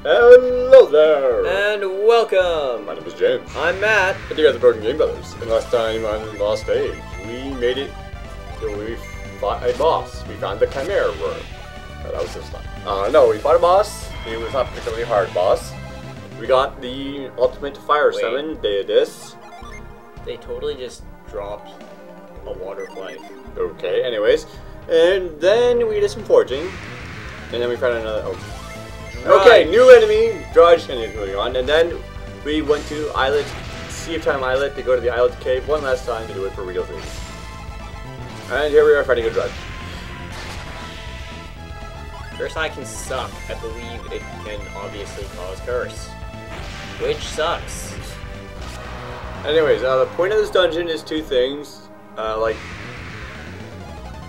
Hello there! And welcome! My name is James. I'm Matt. And you guys are Broken Game Brothers. And last time on Lost Stage, we made it till we fought a boss. We found the Chimera room. Oh, that was this time. No, we fought a boss. It was not a particularly hard boss. We got the ultimate fire summon, Deidis. They totally just dropped a water flight. Okay, anyways. And then we did some forging. And then we found another... Oh. Okay, new enemy, Drudge, and moving on. And then we went to Islet, Sea of Time Islet to go to the Islet Cave one last time to do it for realsies. And here we are fighting a Drudge. Curse Eye can suck. I believe it can obviously cause curse. Which sucks. Anyways, the point of this dungeon is two things.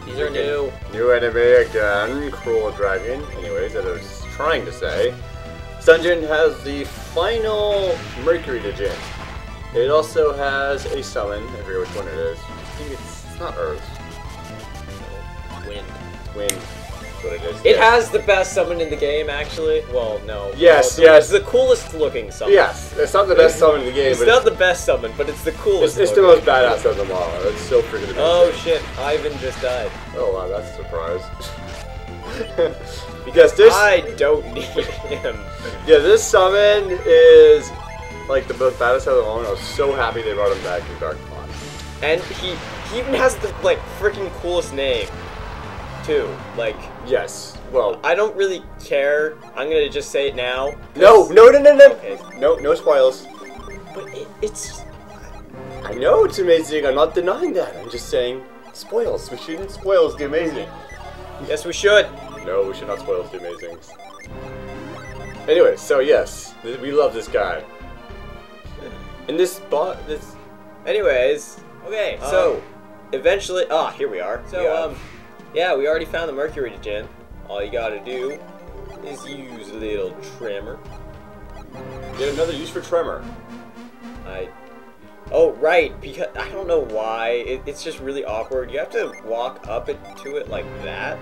These are new. New enemy again, Cruel Dragon. Anyways, that I was trying to say. This dungeon has the final Mercury Djinn. It also has a summon. I forget which one it is. I think it's not Earth. No. Wind. Wind. That's what it is. It has the best summon in the game, actually. Well, no. Yes, well, yes. It's the coolest looking summon. Yes, it's not the best summon in the game. It's not the best summon, but it's the coolest. It's the most badass of them all. It's so freaking amazing. Oh shit! Ivan just died. Oh wow, that's a surprise. Because this... I don't need him. Yeah, this summon is like the most badass of them all. I was so happy they brought him back in Dark Pond. And he even has the like freaking coolest name, too. Like, yes. Well, I don't really care. I'm gonna just say it now. No. Okay. No spoils. But it's. I know it's amazing. I'm not denying that. I'm just saying spoils. We shouldn't spoils the amazing. Yes, we should. No, we should not spoil the amazing. Anyway, so yes, we love this guy. And this bot, this. Anyways, okay. So, eventually, here we are. So, yeah, we already found the Mercury Djinn. All you gotta do is use a little tremor. Get another use for tremor. Oh, right, because I don't know why. It's just really awkward. You have to walk up to it like that.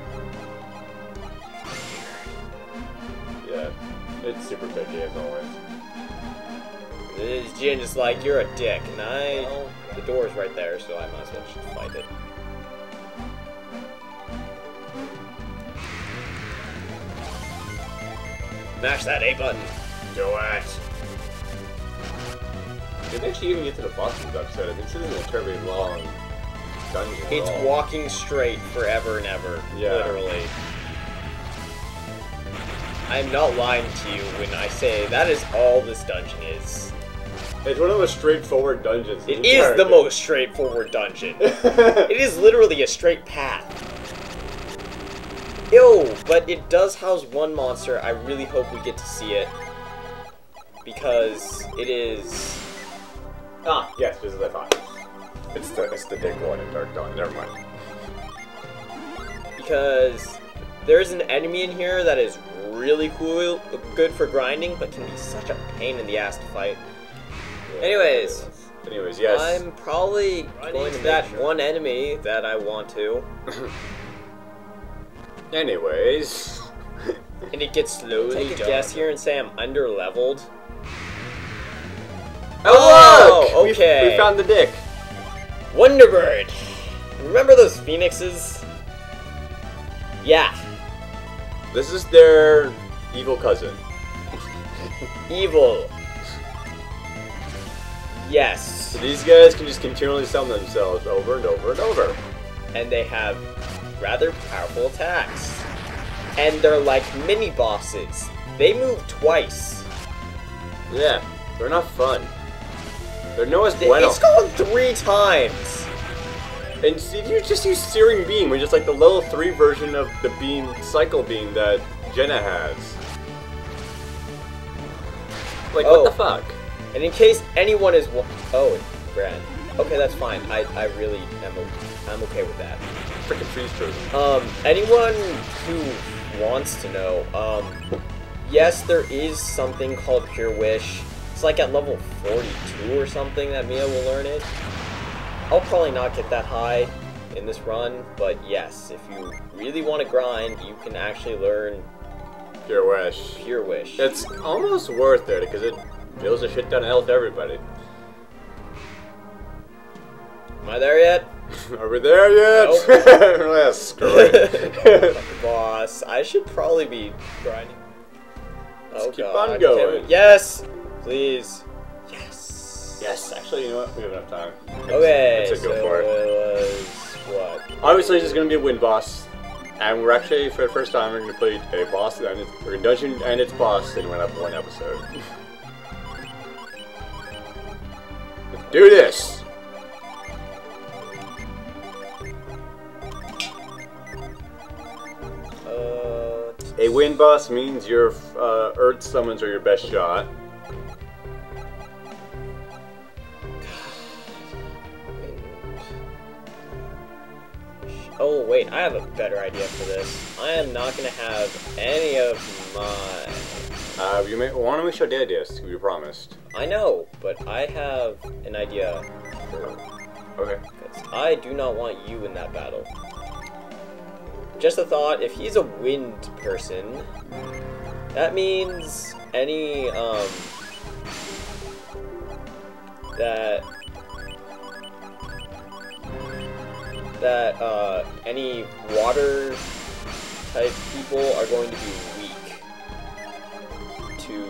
Yeah, it's super picky as always. This Djinn is like, you're a dick, and well, the door's right there, so I might as well just fight it. Mash that A button. Do it. Did they actually even get to the boss of this episode? I think this isn't a terribly long dungeon. It's walking straight forever and ever. Yeah. Literally. I'm not lying to you when I say that is all this dungeon is. It's one of the most straightforward dungeons. It is the most straightforward dungeon. It is literally a straight path. Ew, but it does house one monster. I really hope we get to see it. Because it is... Ah, yes, this is what I thought. It's the big one in Dark Dawn. Never mind. Because there's an enemy in here that is really cool, good for grinding, but can be such a pain in the ass to fight. Yeah, Anyways, yes. I'm probably going to that one enemy that I want to. Anyways. And it gets slowly take a guess here and say I'm under-leveled. Oh, look! Okay. We found the dick. Wonderbird! Remember those phoenixes? Yeah. This is their evil cousin. Evil. Yes. So these guys can just continually summon themselves over and over and over. And they have rather powerful attacks. And they're like mini-bosses. They move twice. Yeah, they're not fun. They're no as bueno. It's gone 3 times. And you just use Searing Beam, which is like the level 3 version of the beam, cycle beam that Jenna has. Like, what the fuck? And in case anyone is... Oh, Brad. Okay, that's fine. I really am... I'm okay with that. Freaking freeze chosen. Anyone who wants to know, yes, there is something called Pure Wish. It's like at level 42 or something that Mia will learn it. I'll probably not get that high in this run, but yes, if you really want to grind, you can actually learn Pure Wish. Pure Wish. It's almost worth it because it deals a shit ton of health to everybody. Am I there yet? Are we there yet? Nope. Let's screw it. Boss, I should probably be grinding. Let's keep God. on going. Yes! Please. Yes. Yes, actually, you know what? We have enough time. Okay, Let's so go for it. It was what? Obviously, this is going to be a win boss. And we're actually, for the first time, we're going to play a boss and a dungeon and its boss in one episode. Let's do this! A win boss means your Earth summons are your best shot. Oh wait, I have a better idea for this. I am not gonna have any of my... Why don't we show Dead Disc, we promised. I know, but I have an idea for... Okay. Because I do not want you in that battle. Just a thought, if he's a wind person, that means any, any water type people are going to be weak to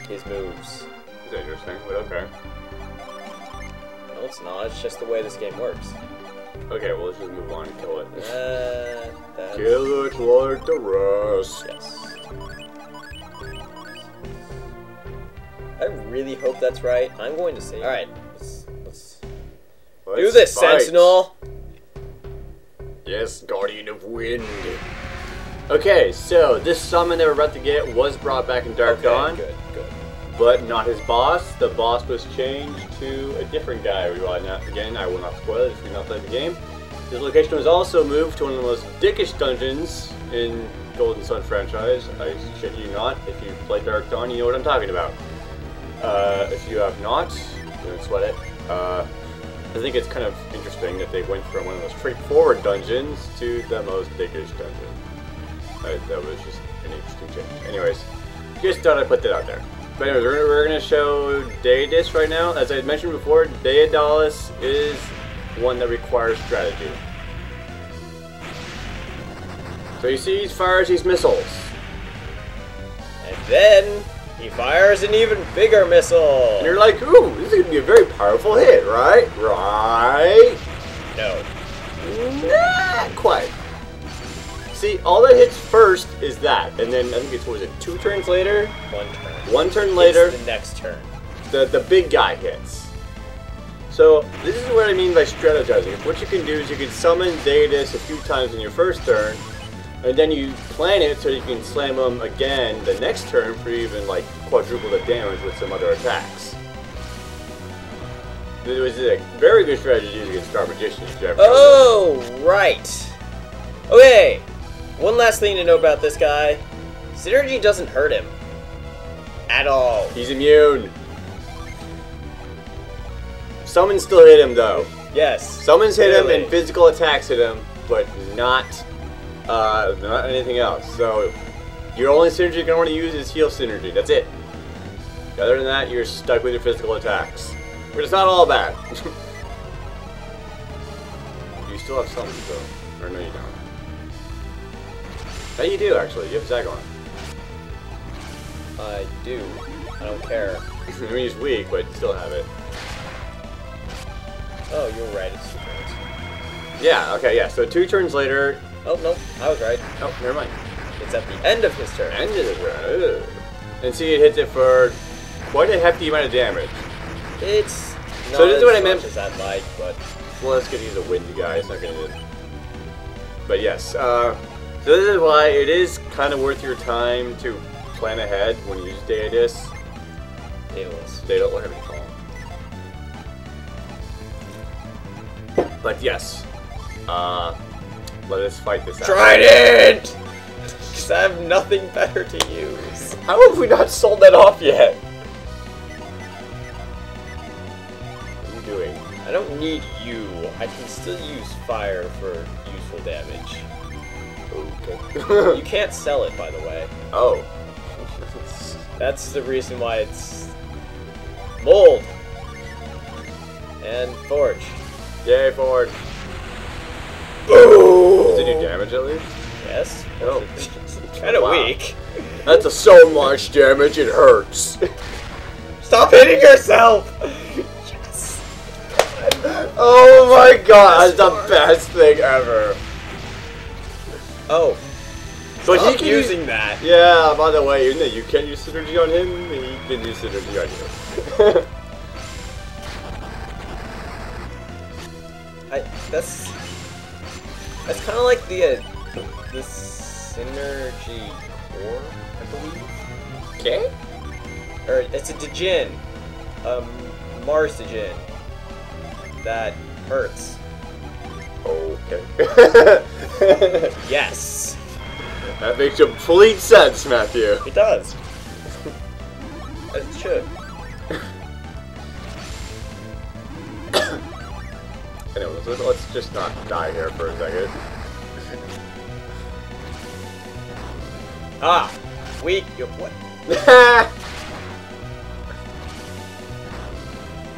his moves. That's interesting, but okay. No, it's not. It's just the way this game works. Okay, well, let's just move on and kill it. That's... Kill it like the rest. Yes. I really hope that's right. I'm going to say... Alright, let's do this, fight. Sentinel! Yes, Guardian of Wind. Okay, so this summon that we're about to get was brought back in Dark Dawn. Good, good. But not his boss. The boss was changed to a different guy. Again, I will not spoil it if you've not played the game. His location was also moved to one of the most dickish dungeons in Golden Sun franchise. I shit you not. If you've played Dark Dawn, you know what I'm talking about. If you have not, don't sweat it. I think it's kind of interesting that they went from one of the most straightforward dungeons to the most dickish dungeon. That was just an interesting change. Anyways, just thought I'd put that out there. But anyways, we're going to show Daedalus right now. As I had mentioned before, Daedalus is one that requires strategy. So you see, he fires these missiles. And then he fires an even bigger missile. And you're like, ooh, this is going to be a very powerful hit, right? Right? No. Not quite. See, all that hits first is that, and then I think it's, what was it, 2 turns later? 1 turn. 1 turn later, it's the next turn. The big guy hits. So, this is what I mean by strategizing. What you can do is you can summon Daedalus a few times in your first turn, and then you plan it so you can slam him again the next turn for even, like, quadruple the damage with some other attacks. It was a very good strategy against Star Magicians. Oh, right. Okay. One last thing to know about this guy. Synergy doesn't hurt him. At all. He's immune. Summons still hit him, though. Yes. Summons hit him and physical attacks hit him, but not anything else. So, your only synergy you're going to want to use is heal synergy. That's it. Other than that, you're stuck with your physical attacks. But it's not all bad. You still have summons, though. Or no, you don't. Yeah, you do, actually. You have Zagon. I do. I don't care. I mean, he's weak, but you still have it. Oh, you're right. It's 2 turns. Yeah, okay, yeah. So 2 turns later... Oh, no. I was right. Oh, never mind. It's at the end of his turn. End of the turn. Ugh. And see, it hits it for quite a hefty amount of damage. It's not so this is what I as meant. much as I'd like, but... Well, that's because he's a windy guy. It's not going to... But yes, so this is why it is kind of worth your time to plan ahead when you use Daedalus. Daedalus, whatever you call him. But yes, let us fight this out. Trident! Because I have nothing better to use. How have we not sold that off yet? What are you doing? I don't need you. I can still use fire for useful damage. Okay. You can't sell it, by the way. Oh. That's the reason why it's mold and forge. Yay, Ford. Does it do damage at least? Yes. Oh. It's kind of weak. That's so much damage, it hurts. Stop hitting yourself! Yes. Oh my god, that's the best thing ever. Oh. But Stop he can using that. Yeah, by the way, you can use synergy on him, and he can use synergy on you. That's kind of like the synergy core, I believe. Okay. Or it's a Djinn, Mars Djinn that hurts. Okay. Yes. That makes complete sense, Matthew. It does. As it should. Anyways, let's just not die here for a second. Ah! Weak. What?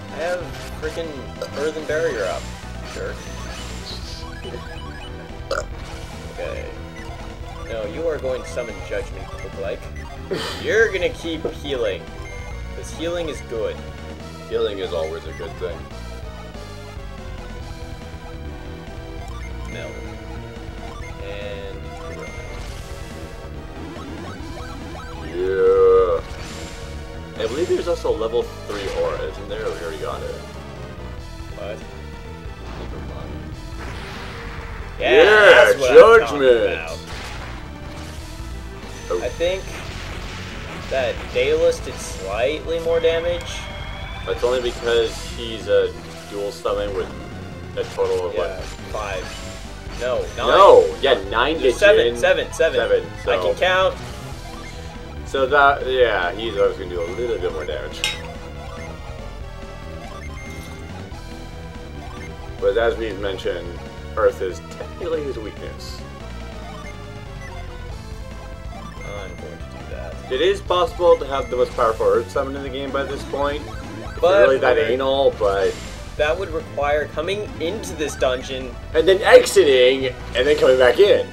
I have freaking earthen barrier up. Sure. Okay. No, you are going to summon Judgment, look like. You're gonna keep healing. Because healing is good. Healing is always a good thing. Meld. And... Yeah. I believe there's also level 3 aura, isn't there? We already got it. What? Never mind. Yeah, that's what I'm talking about. Oh. I think that Daedalus did slightly more damage. That's only because he's a dual summon with a total of Yeah, what? 5. No, 9. No, yeah, 9 to 7. so. I can count. So that, yeah, he's always going to do a little bit more damage. But as we've mentioned, Earth is technically his weakness. I'm going to do that. It is possible to have the most powerful Earth summon in the game by this point. But Really that anal, but... that would require coming into this dungeon. And then exiting, and then coming back in.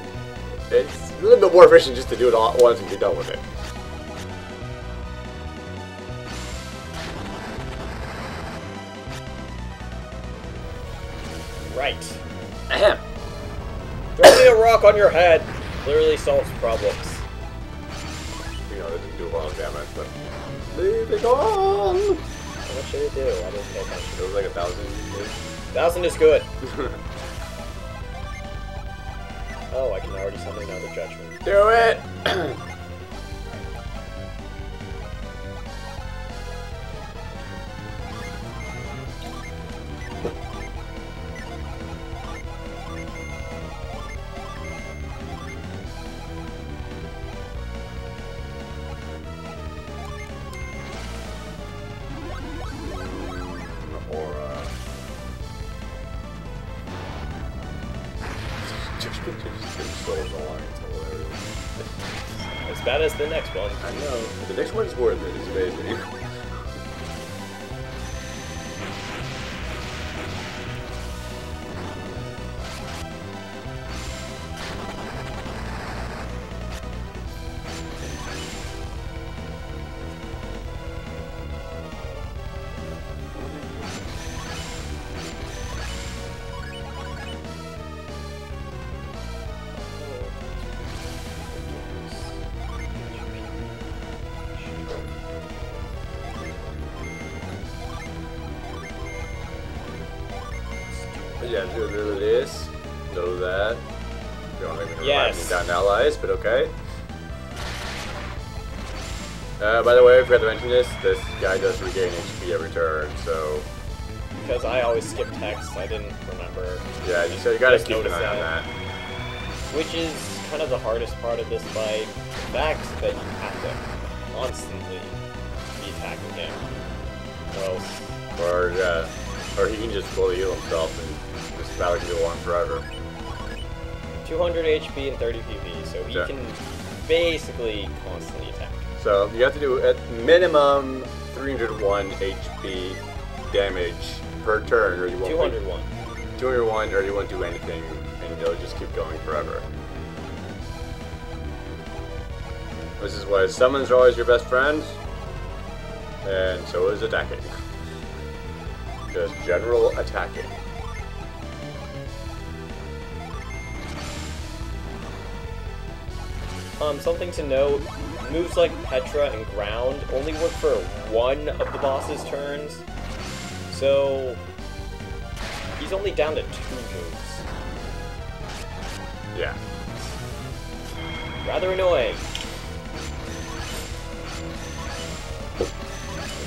It's a little bit more efficient just to do it all at once and be done with it. Right. Ahem. Throwing a rock on your head clearly solves problems. You know, it doesn't do a lot of damage, but... Leave it on! How much did it do? I didn't pay attention. It was like 1,000. 1,000 is good. Oh, I can already summon another judgment. Do it! As bad as the next one. I know. The next one's worth it. It's amazing. Yeah, do this. Know that. Don't make me Yes. down allies, but okay. By the way, I forgot to mention this guy does regain HP every turn, so... Because I always skip text, I didn't remember. Yeah, so you gotta Just keep an noticed eye on that. Which is kind of the hardest part of this fight. The fact that you have to constantly be attacking him. Well, Or he can just fully heal himself and this battle can go on forever. 200 HP and 30 PV, so he can basically constantly attack. So you have to do at minimum 301 HP damage per turn, or you won't. 201. 201, or you won't do anything, and they'll just keep going forever. This is why summons are always your best friends, and so is attacking. Just general attacking. Something to note, moves like Petra and Ground only work for one of the boss's turns, so he's only down to 2 moves. Yeah. Rather annoying.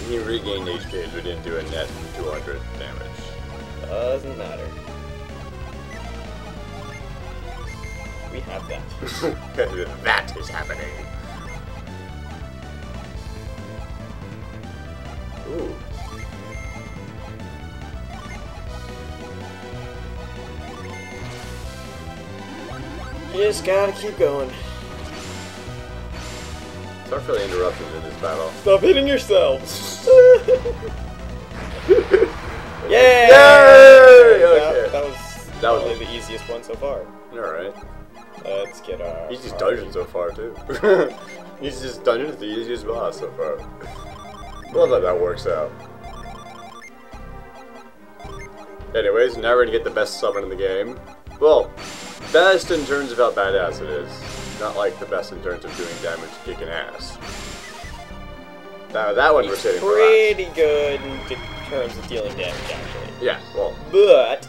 He regained HP, we didn't do a net 200 damage. Doesn't matter. We have that. That is happening. Ooh. You just gotta keep going. Sorry for the interruptions in this battle. Stop hitting yourselves! Yay! Yay! Okay. That was probably the easiest one so far. Alright. Let's get our... Easiest dungeon so far, too. Easiest dungeon is the easiest boss so far. Well, that works out. Anyways, now we're gonna get the best summon in the game. Well, best in terms of how badass it is. Not like the best in terms of doing damage, kicking ass. Now, that one we're sitting pretty good in terms of dealing damage, actually. Yeah, well. But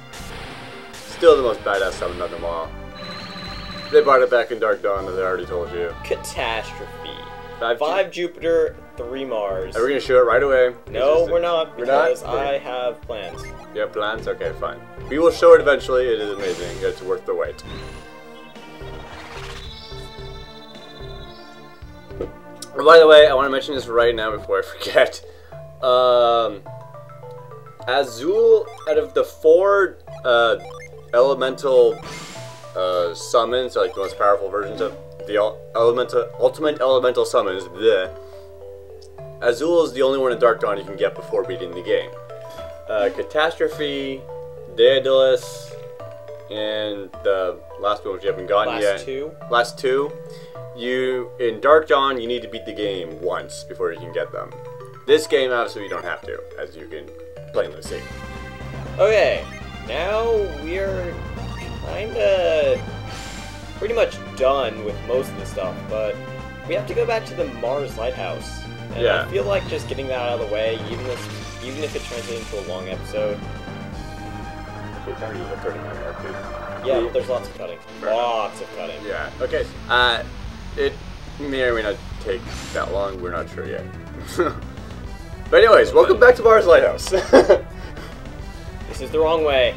still the most badass summon of them all. They brought it back in Dark Dawn, as I already told you. Catastrophe. 5 Jupiter, 3 Mars. Are we gonna show it right away? No, we're not, because we're not? I have plans. You have plans? Okay, fine. We will show it eventually. It is amazing. It's worth the wait. Oh, by the way, I want to mention this right now before I forget. Azul, out of the 4 elemental summons, so like the most powerful versions of the ultimate elemental summons, Azul is the only one in Dark Dawn you can get before beating the game. Catastrophe, Daedalus, and the last one which you haven't gotten yet. Last two. In Dark Dawn, you need to beat the game once before you can get them. This game, obviously, you don't have to, as you can plainly see. Okay, now we're kinda pretty much done with most of the stuff, but we have to go back to the Mars Lighthouse. And yeah. I feel like just getting that out of the way, even if it turns into a long episode. It's already a 30-minute mark, dude. Yeah, but there's lots of cutting. Lots of cutting. Yeah, okay. It may or may not take that long, we're not sure yet. But anyways, welcome back to Mars Lighthouse. This is the wrong way.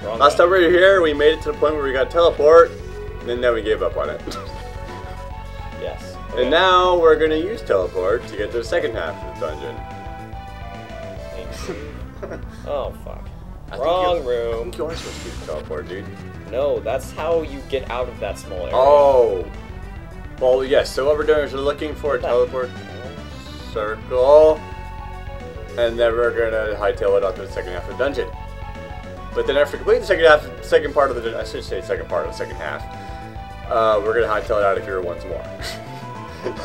Last time we were here, we made it to the point where we got teleport, and then we gave up on it. Yes. Okay. And now we're going to use teleport to get to the second half of the dungeon. Oh, fuck. Wrong room. I think you are supposed to use teleport, dude. No, that's how you get out of that small area. Oh. Well, yes, so what we're doing is we're looking for a teleport circle, and then we're going to hightail it up to the second half of the dungeon. But then after completing the second part of the dungeon, I should say second part of the second half, we're going to hightail it out of here once more.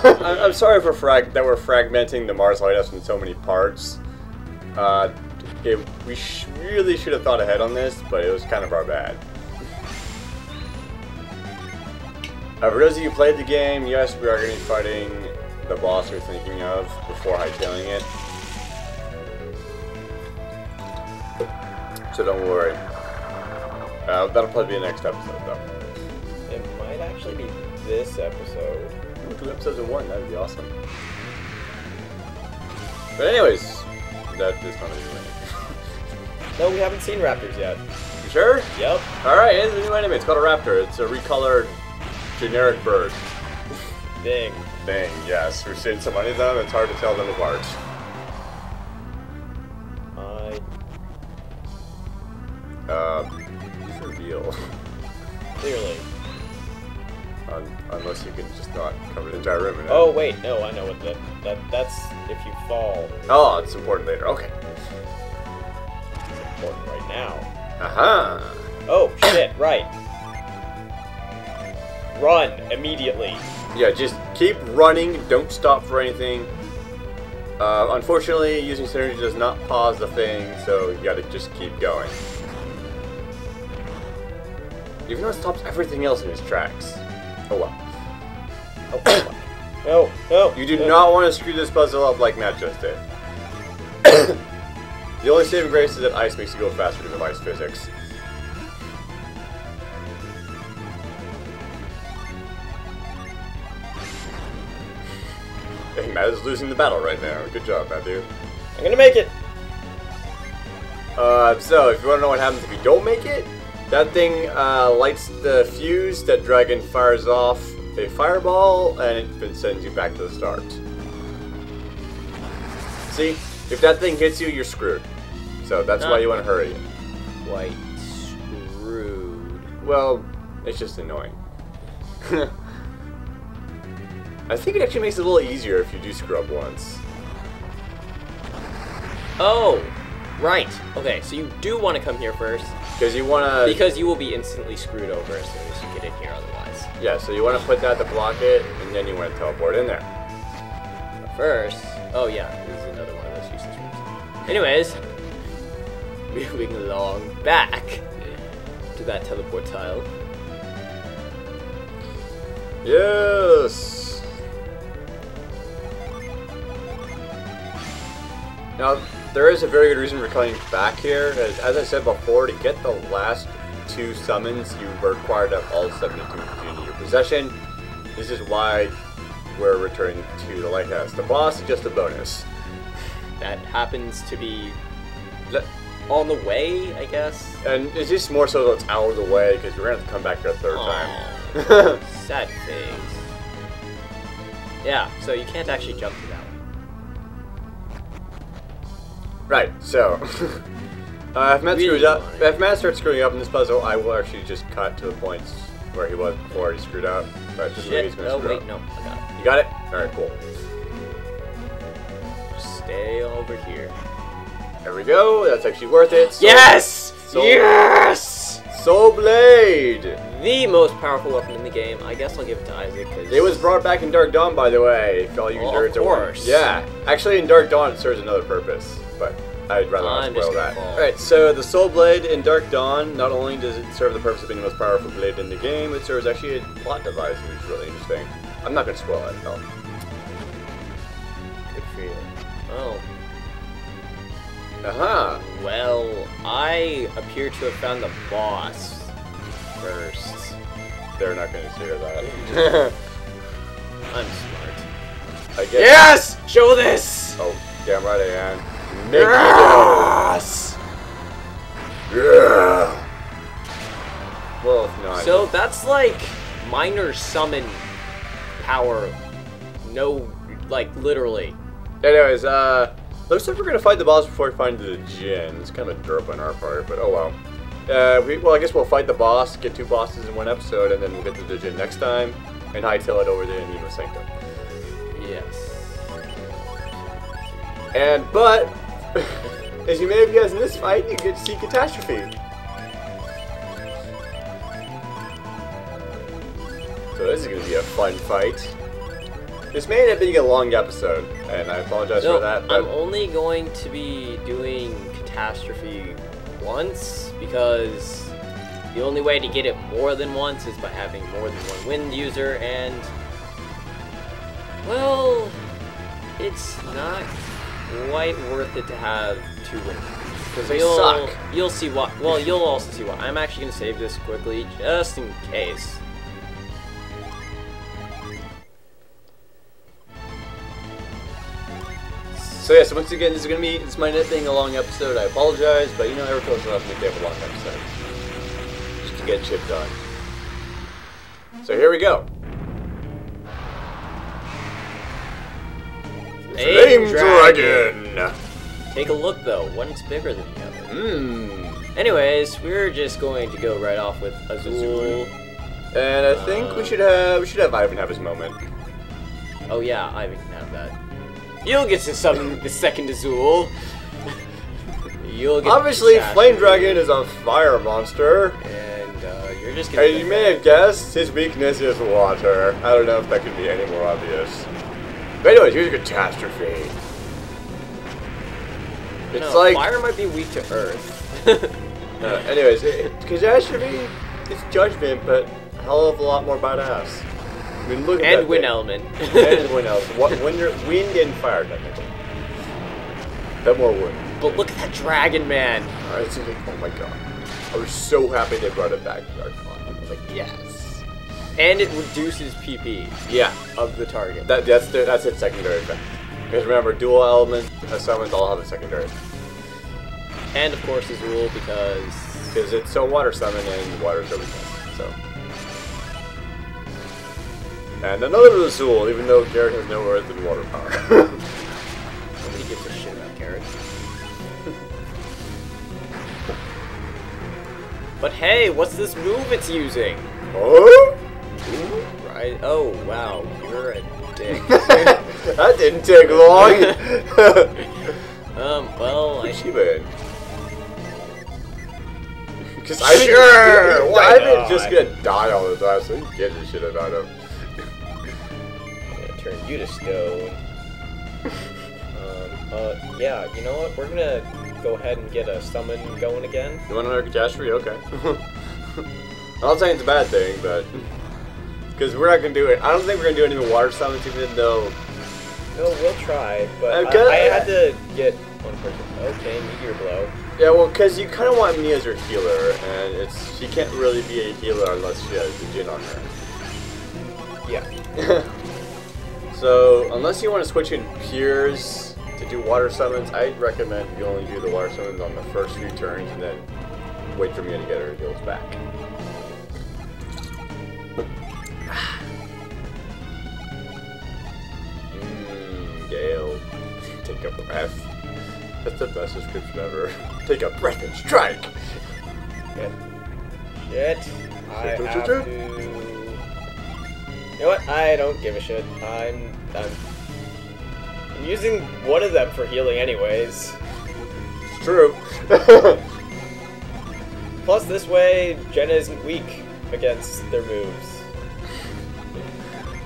I'm sorry for that we're fragmenting the Mars Lighthouse in so many parts. We really should have thought ahead on this, but it was kind of our bad. For those of you who played the game, yes, we are going to be fighting the boss we're thinking of before hightailing it. So don't worry. That'll probably be the next episode, though. It might actually be this episode. Ooh, 2 episodes in 1, that would be awesome. But anyways, that is not anything. No, we haven't seen raptors yet. You sure? Yep. Alright, it's a new enemy. It's called a raptor. It's a recolored generic bird. Thing. Yes. We've seen so many of them, it's hard to tell them apart. Reveal. Clearly. Unless you can just not cover the entire room. Oh wait, no, I know what that's if you fall. Oh, it's important later. Okay. It's important right now. Uh-huh. Oh shit! Right. Run immediately. Yeah, just keep running. Don't stop for anything. Unfortunately, using synergy does not pause the thing, so you gotta just keep going. Even though it stops everything else in its tracks. Oh well. Oh, no, no. You do not want to screw this puzzle up like Matt just did. The only saving grace is that ice makes you go faster because of ice physics. Hey, Matt is losing the battle right now. Good job, Matthew. I'm gonna make it. So if you want to know what happens if you don't make it, that thing lights the fuse, that dragon fires off a fireball, and it sends you back to the start. See? If that thing hits you, you're screwed. So that's why you want to hurry. Quite screwed. Well, it's just annoying. I think it actually makes it a little easier if you do screw up once. Oh, right. Okay, so you do want to come here first. Because you want to... Because you will be instantly screwed over as soon as you get in here otherwise. Yeah, so you want to put that to block it, and then you want to teleport in there. But first... Oh yeah, this is another one of those useless rooms. Anyways, moving along back to that teleport tile. Yes! Now, there is a very good reason for coming back here. As I said before, to get the last 2 summons, you were required to have all 72 in your possession. This is why we're returning to the lighthouse. The boss is just a bonus. That happens to be on the way, I guess. And it's just more so that it's out of the way, because we're going to have to come back here a 3rd time. Sad face. Yeah, so you can't actually jump to that one. Right, so if Matt starts screwing up in this puzzle, I will actually just cut to the points where he was before he screwed up. But just he's gonna screw up. No, I got it. You got it? Alright, cool. Just stay over here. There we go, that's actually worth it. Yes! Yes! Soul Blade! The most powerful weapon in the game. I guess I'll give it to Isaac, because... It was brought back in Dark Dawn, by the way, if all you nerds are wondering. Yeah, actually in Dark Dawn it serves another purpose, but I'd rather not spoil that. Alright, so the Soul Blade in Dark Dawn, not only does it serve the purpose of being the most powerful blade in the game, it serves actually a plot device, which is really interesting. I'm not going to spoil it, no. Good for you. Oh. Uh-huh. Well, I appear to have found the boss first. They're not going to share that. I'm smart. I guess. Yes! Show this! Oh, damn right I am. Yes! Yeah! Well, if not. So that's like minor summon power. No, like literally. Anyways, looks like we're gonna fight the boss before we find the Djinn. It's kind of a derp on our part, but oh well. Well, I guess we'll fight the boss, get 2 bosses in 1 episode, and then we'll get to the Djinn next time, and hightail it over to Nemo Sanctum. Yes. But, as you may have guessed in this fight, you get to see Catastrophe. So this is going to be a fun fight. This may end up being a long episode, and I apologize for that. But I'm only going to be doing Catastrophe once, because the only way to get it more than once is by having more than 1 wind user, and, well, it's not quite worth it to have 2 wind users. Because they suck. You'll see why. Well, you'll also see why. I'm actually going to save this quickly, just in case. So yeah, so once again, this might end up being a long episode. I apologize, but you know, every once in a while, I have a long episode just to get shit done. So here we go. Flame Dragon. Take a look though. One's bigger than the other. Anyways, we're just going to go right off with Azul. And I think we should have Ivan have his moment. Oh yeah, Ivan can have that. You'll get to summon the second Azul. You'll get Obviously, to Flame Dragon is a fire monster. And you're just gonna. As you may have guessed, his weakness is water. I don't know if that could be any more obvious. But anyways, here's a catastrophe. It's like fire might be weak to earth. anyways, catastrophe is judgment, but a hell of a lot more badass. I mean, look at that wind thing. element. And wind element. Wind and fire, technically. But more wood. But look at that dragon, man. Alright, so like, oh my god. I was so happy they brought it back to Archon. I was like, yes. And it reduces PP. Yeah. Of the target. That's its secondary effect. Because remember, dual element summons all have a secondary. And of course Azul because it's so water summon and water so weakness. So. And another Azul, even though Garrett has no earth and water power. Nobody gives a shit about Garrett. But hey, what's this move it's using? Oh? Right. Oh wow, you're a dick. That didn't take long. Well, Shiba. Because Sure, why Ivan's not? just gonna die all the time, so who gives a shit about him? I'm gonna turn you to stone. Yeah, you know what? We're gonna go ahead and get a summon going again. You want another catastrophe? Okay. I'm not saying it's a bad thing, but because we're not gonna do it. I don't think we're gonna do any water summons, even though. No, we'll try, but I had to get one person. Okay, meteor blow. Yeah, well, because you kind of want me as your healer, and she can't really be a healer unless she has the Jin on her. Yeah. So, unless you want to switch in peers to do water summons, I'd recommend you only do the water summons on the first few turns, and then wait for me to get her heals back. Gale. Take a breath. That's the best description ever. Take a breath and strike! Shit. I have to... You know what? I don't give a shit. I'm using one of them for healing anyways. It's true. Plus this way, Jenna isn't weak against their moves.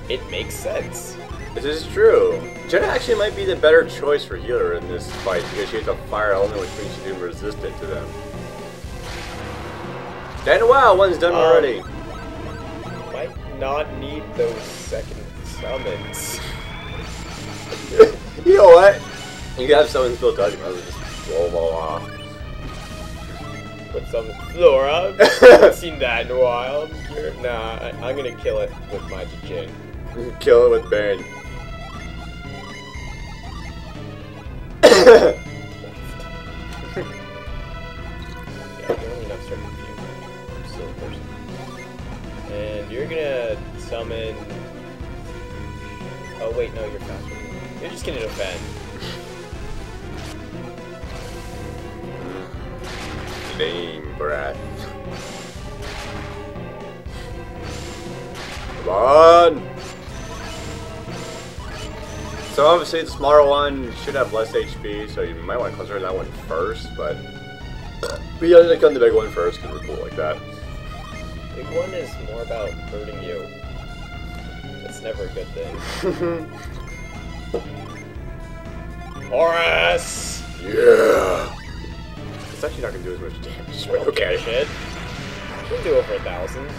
It makes sense. This is true. Jenna actually might be the better choice for healer in this fight because she has a fire element, which means she's resistant to them. And wow, one's done already. Might not need those second summons. You know what? You can have someone still touch him. I would just blow them all off. Put some Flora. Haven't seen that in a while. Nah, I'm gonna kill it with my Jin. Kill it with Bane. Yeah, you're only enough certain few. I'm still a person. And you're gonna summon. Oh wait, no, you're faster. You're just gonna defend. Flame breath. Come on! So obviously the smaller one should have less HP, so you might want to consider that one first, but we gotta take on the big one first because we're cool like that. Big one is more about hurting you. That's never a good thing. Horus! Yeah! It's actually not gonna do as much damage, but okay. Shit. We'll do over 1,000.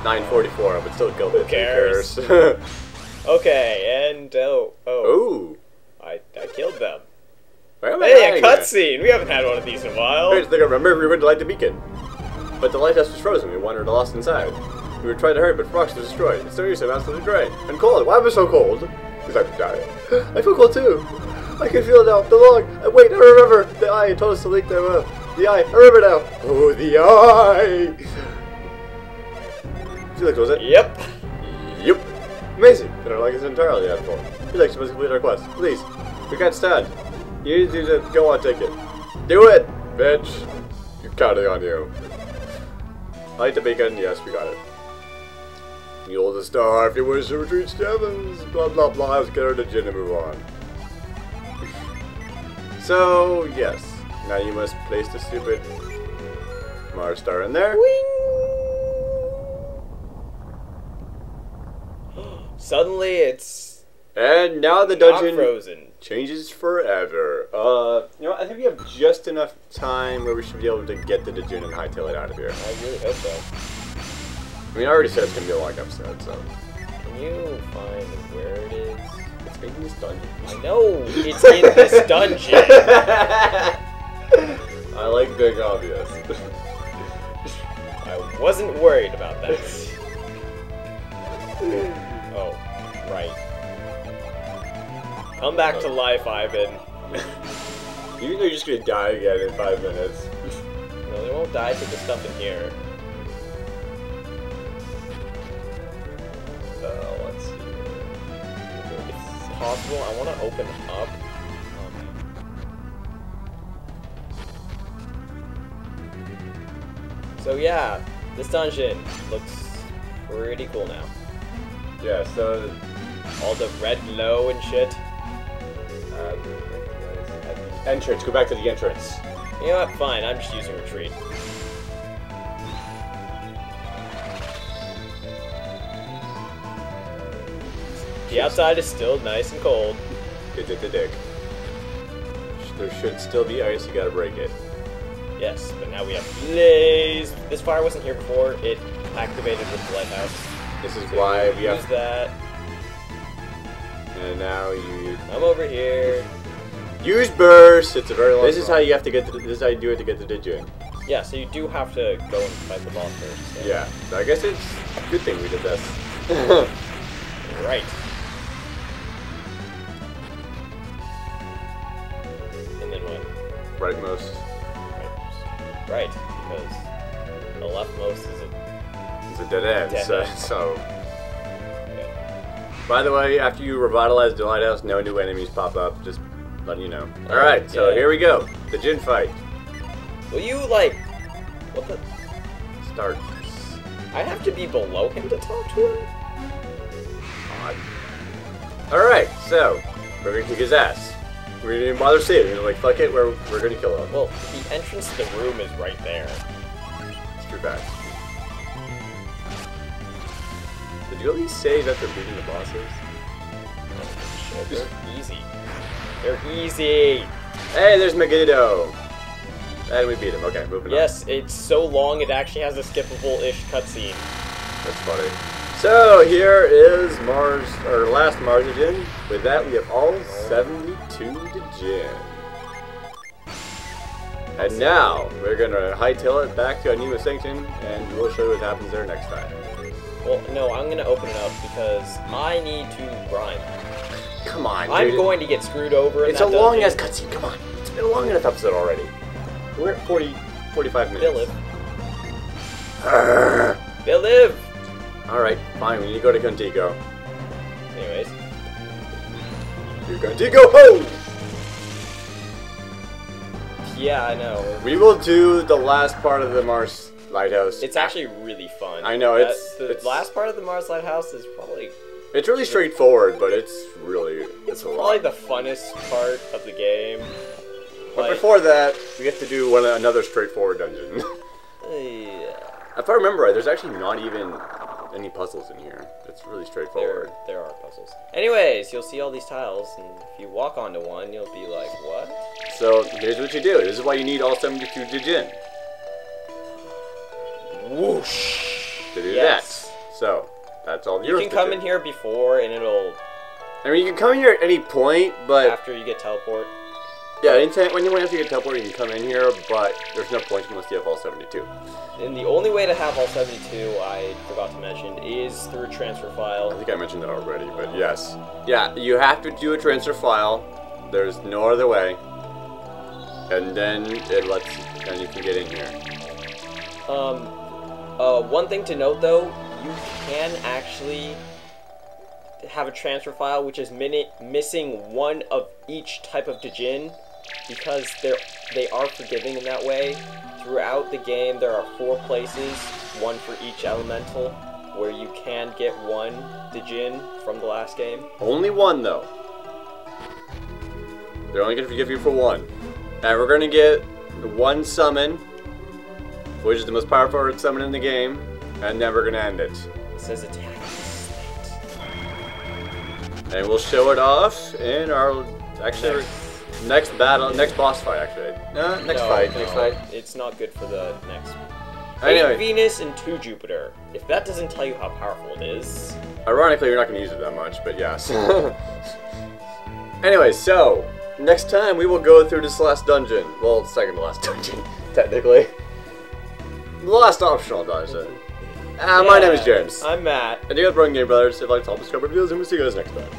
944, but still killed it. Who cares? Okay, and Ooh! I killed them. Where am I Hey, a hiding cutscene! We haven't had one of these in a while. Here's the thing, remember we were going to light the beacon. But the lighthouse was frozen, we wandered lost inside. We were trying to hurry, but rocks were destroyed. It's no use, I'm absolutely gray. And cold. Why am I so cold? Because I'm dying. I feel cold too. I can feel it now. The log. Wait, I remember. The eye told us to leak them up. The eye. I remember now. Oh, the eye. She like, was it? Yep. Yep. Amazing. Then our leg is entirely at full. She likes to complete our quest. Please. We can't stand. You need to go on, take it. Do it, bitch. You're counting on you. Light the beacon. Yes, we got it. You'll the star if you wish to retreat heavens. Blah blah blah. Let's get our Djinn and move on. So yes, now you must place the stupid Mars star in there. Suddenly it's And now the dungeon frozen. changes forever. You know what, I think we have just enough time where we should be able to get the Djinn and hightail it out of here. I really hope so. I mean, I already said it's gonna be a long episode, so. Can you find where it is? It's making this dungeon. I know it's in this dungeon. I like being obvious. I wasn't worried about that. Oh, right. Come back to life, Ivan. You know you're just gonna die again in 5 minutes. No, they won't die to the stuff in here. Let's see. It's possible. I want to open up. So yeah, this dungeon looks pretty cool now. Yeah, so All the red glow and shit. entrance. Go back to the entrance. You know what? Fine. I'm just using retreat. The outside is still nice and cold. Dick. There should still be ice. You gotta break it. Yes, but now we have blaze. This fire wasn't here before. It activated with the lighthouse. This is why we Use have. that. And now you I'm over here. use burst. It's a very long. This is run. how you have to get. This is how you do it to get the Djinn. Yeah, so you do have to go and fight the boss first. So. Yeah. So I guess it's a good thing we did this. Right. And then what? Rightmost. Right, because the leftmost is a... It's a dead end. Dead end. So. By the way, after you revitalize the lighthouse, no new enemies pop up. Just letting you know. All right. So yeah. here we go. The Djinn fight Will you, like... What the... starts. I have to be below him to talk to him? All right. So we're gonna kick his ass. We didn't even bother saving. We're like, fuck it. We're gonna kill him. Well, the entrance to the room is right there. It's too bad. Did you at least save after beating the bosses? Shit, they're easy. They're easy! Hey, there's Megiddo! And we beat him. Okay, moving on. Yes, it's so long it actually has a skippable-ish cutscene. That's funny. So, here is Mars, our last Mars Djinn. With that, we have all 72 Djinn. And now, we're gonna hightail it back to Anima Sanctum, and we'll show you what happens there next time. Well, no, I'm gonna open it up because I need to grind. Come on, I'm dude. going to get screwed over in It's that a long ass dungeon. cutscene. Come on. It's been a long enough episode already. We're at 45 minutes. They'll live. They'll live! Alright, fine. We need to go to Contigo. Anyways. To Contigo ho! Yeah, I know. We will do the last part of the Mars Lighthouse. It's actually really fun. I know, The it's last part of the Mars Lighthouse is probably... It's really straightforward, but it's really... It's a probably lot. the funnest part of the game. But Like, before that, we have to do another straightforward dungeon. yeah. If I remember right, there's actually not even any puzzles in here. It's really straightforward. There are puzzles. Anyways, you'll see all these tiles, and if you walk onto one, you'll be like, what? So, here's what you do. This is why you need all 72 Djinn. Whoosh! To do Yes. that. So, that's all You can come in here before, and it'll... I mean, you can come in here at any point, but... After you get teleport. Yeah, anytime, when you want to get teleport, you can come in here, but there's no point unless you have all 72. And the only way to have all 72, I forgot to mention, is through a transfer I file. think I mentioned that already, but yes. Yeah, you have to do a transfer file. There's no other way. And then then you can get in here. One thing to note though, you can actually have a transfer file which is missing one of each type of Djinn, because they are forgiving in that way. Throughout the game, there are 4 places, one for each elemental, where you can get one Dijin from the last game. Only one, though. They're only going to give you for one. And we're going to get one summon, which is the most powerful summon in the game, and then we're going to end it. It says attack. And we'll show it off in our next battle, next boss fight. Actually, next fight. It's not good for the next. Anyway, 8 Venus and 2 Jupiter. If that doesn't tell you how powerful it is. Ironically, you're not going to use it that much, but yes. Anyway, so next time we will go through this last dungeon. Well, second to last dungeon, technically. The last optional dungeon. My name is James. I'm Matt. And you guys, BrokenGameBros. If you like to subscribe our videos, and we'll see you guys next time.